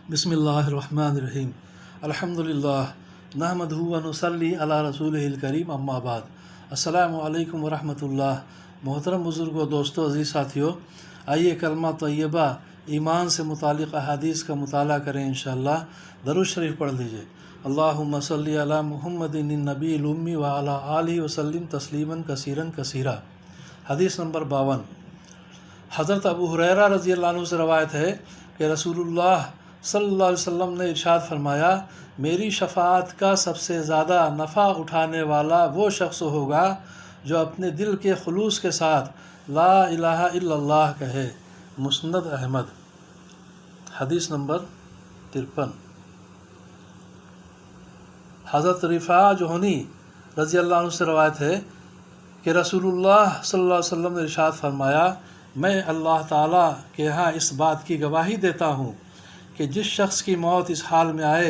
بسم اللہ الرحمن الرحیم الحمدللہ نحمدہ و نصلی علی رسولہ الکریم اما بعد السلام علیکم ورحمۃ اللہ۔ محترم بزرگوں، دوستوں، عزیز ساتھیوں، آئیے کلمہ طیبہ ایمان سے متعلق احادیث کا مطالعہ کریں انشاءاللہ۔ درود شریف پڑھ لیجئے۔ اللہم صلی علی محمد النبی الامی وعلی آلہ وسلم تسلیما کثیرا کثیرا۔ حدیث نمبر 52۔ حضرت ابو ہریرہ رضی اللہ عنہ سے روایت ہے کہ رسول اللہ صلی اللہ علیہ وسلم نے ارشاد فرمایا، میری شفاعت کا سب سے زیادہ نفع اٹھانے والا وہ شخص ہوگا جو اپنے دل کے خلوص کے ساتھ لا الہ الا اللہ کہے۔ مسند احمد۔ حدیث نمبر 53۔ حضرت رفاعہ جوہنی رضی اللہ عنہ سے روایت ہے کہ رسول اللہ صلی اللہ علیہ وسلم نے ارشاد فرمایا، میں اللہ تعالیٰ کے ہاں اس بات کی گواہی دیتا ہوں کہ جس شخص کی موت اس حال میں آئے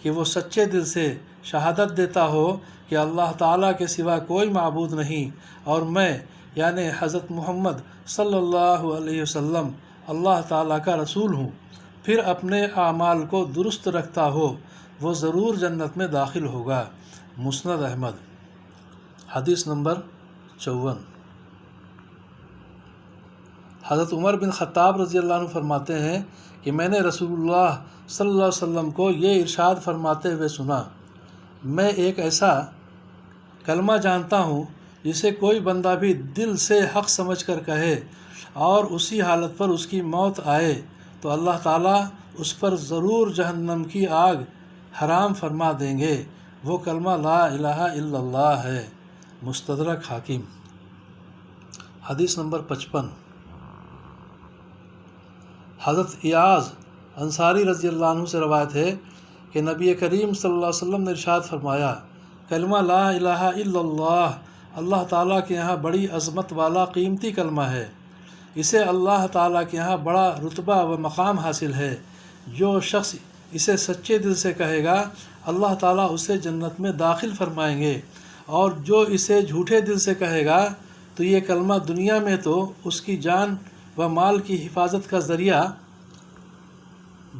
کہ وہ سچے دل سے شہادت دیتا ہو کہ اللہ تعالیٰ کے سوا کوئی معبود نہیں، اور میں یعنی حضرت محمد صلی اللہ علیہ وسلم اللہ تعالیٰ کا رسول ہوں، پھر اپنے اعمال کو درست رکھتا ہو، وہ ضرور جنت میں داخل ہوگا۔ مسند احمد۔ حدیث نمبر 54۔ حضرت عمر بن خطاب رضی اللہ عنہ فرماتے ہیں کہ میں نے رسول اللہ صلی اللہ علیہ وسلم کو یہ ارشاد فرماتے ہوئے سنا، میں ایک ایسا کلمہ جانتا ہوں جسے کوئی بندہ بھی دل سے حق سمجھ کر کہے اور اسی حالت پر اس کی موت آئے تو اللہ تعالیٰ اس پر ضرور جہنم کی آگ حرام فرما دیں گے۔ وہ کلمہ لا الہ الا اللہ ہے۔ مستدرک حاکم۔ حدیث نمبر 55۔ حضرت ایاز انصاری رضی اللہ عنہ سے روایت ہے کہ نبی کریم صلی اللہ علیہ وسلم نے ارشاد فرمایا، کلمہ لا الہ الا اللہ اللہ تعالیٰ کے یہاں بڑی عظمت والا قیمتی کلمہ ہے، اسے اللہ تعالیٰ کے یہاں بڑا رتبہ و مقام حاصل ہے۔ جو شخص اسے سچے دل سے کہے گا اللہ تعالیٰ اسے جنت میں داخل فرمائیں گے، اور جو اسے جھوٹے دل سے کہے گا تو یہ کلمہ دنیا میں تو اس کی جان و مال کی حفاظت کا ذریعہ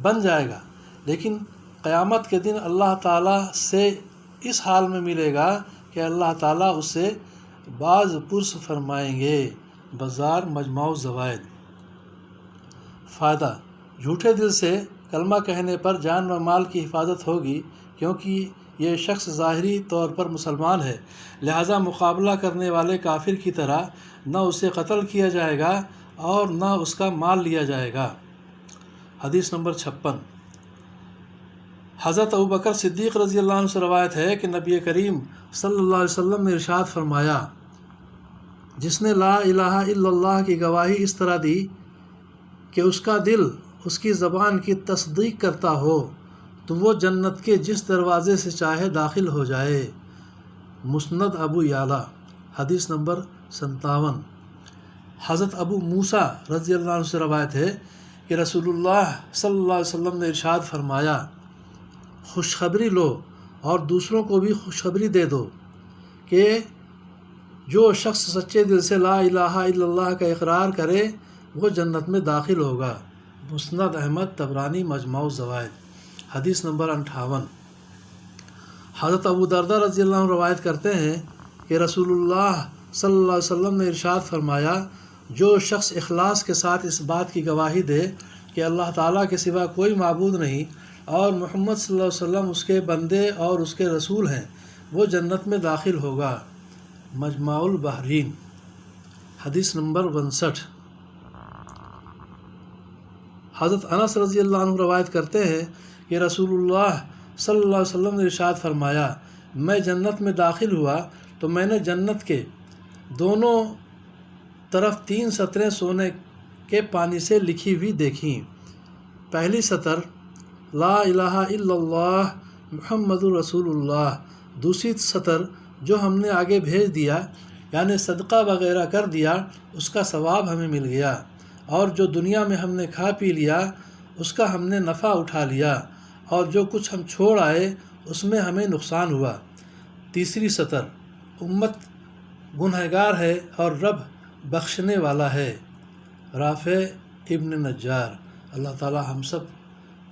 بن جائے گا، لیکن قیامت کے دن اللہ تعالیٰ سے اس حال میں ملے گا کہ اللہ تعالیٰ اسے باز پرس فرمائیں گے۔ بازار مجموع الزوائد۔ فائدہ: جھوٹے دل سے کلمہ کہنے پر جان و مال کی حفاظت ہوگی، کیونکہ یہ شخص ظاہری طور پر مسلمان ہے، لہذا مقابلہ کرنے والے کافر کی طرح نہ اسے قتل کیا جائے گا اور نہ اس کا مال لیا جائے گا۔ حدیث نمبر 56۔ حضرت ابوبکر صدیق رضی اللہ عنہ سے روایت ہے کہ نبی کریم صلی اللہ علیہ وسلم نے ارشاد فرمایا، جس نے لا الہ الا اللہ کی گواہی اس طرح دی کہ اس کا دل اس کی زبان کی تصدیق کرتا ہو تو وہ جنت کے جس دروازے سے چاہے داخل ہو جائے۔ مسند ابو یعلا۔ حدیث نمبر 57۔ حضرت ابو موسیٰ رضی اللہ عنہ سے روایت ہے کہ رسول اللہ صلی اللہ علیہ وسلم نے ارشاد فرمایا، خوشخبری لو اور دوسروں کو بھی خوشخبری دے دو کہ جو شخص سچے دل سے لا الہ الا اللہ کا اقرار کرے وہ جنت میں داخل ہوگا۔ مسند احمد، طبرانی، مجموع الزوائد۔ حدیث نمبر 58۔ حضرت ابو درداء رضی اللہ عنہ روایت کرتے ہیں کہ رسول اللہ صلی اللہ علیہ وسلم نے ارشاد فرمایا، جو شخص اخلاص کے ساتھ اس بات کی گواہی دے کہ اللہ تعالیٰ کے سوا کوئی معبود نہیں اور محمد صلی اللہ علیہ وسلم اس کے بندے اور اس کے رسول ہیں، وہ جنت میں داخل ہوگا۔ مجمع البحرین۔ حدیث نمبر 62۔ حضرت انس رضی اللہ عنہ روایت کرتے ہیں کہ رسول اللہ صلی اللہ علیہ وسلم نے ارشاد فرمایا، میں جنت میں داخل ہوا تو میں نے جنت کے دونوں طرف 3 سطریں سونے کے پانی سے لکھی ہوئی دیکھیں۔ پہلی سطر لا الہ الا اللہ محمد رسول اللہ، دوسری سطر جو ہم نے آگے بھیج دیا یعنی صدقہ وغیرہ کر دیا اس کا ثواب ہمیں مل گیا، اور جو دنیا میں ہم نے کھا پی لیا اس کا ہم نے نفع اٹھا لیا، اور جو کچھ ہم چھوڑ آئے اس میں ہمیں نقصان ہوا۔ تیسری سطر امت گنہگار ہے اور رب بخشنے والا ہے۔ رافع ابن نجار۔ اللہ تعالی ہم سب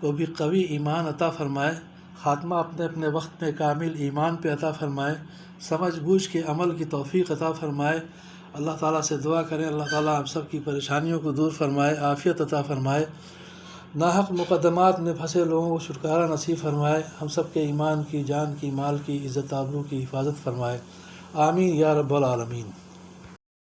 وہ بھی قوی ایمان عطا فرمائے، خاتمہ اپنے اپنے وقت میں کامل ایمان پہ عطا فرمائے، سمجھ بوجھ کے عمل کی توفیق عطا فرمائے۔ اللہ تعالیٰ سے دعا کریں اللہ تعالیٰ ہم سب کی پریشانیوں کو دور فرمائے، عافیت عطا فرمائے، ناحق مقدمات میں پھنسے لوگوں کو چھٹکارا نصیب فرمائے، ہم سب کے ایمان کی، جان کی، مال کی، عزت آبرو کی حفاظت فرمائے، آمین یا رب العالمین۔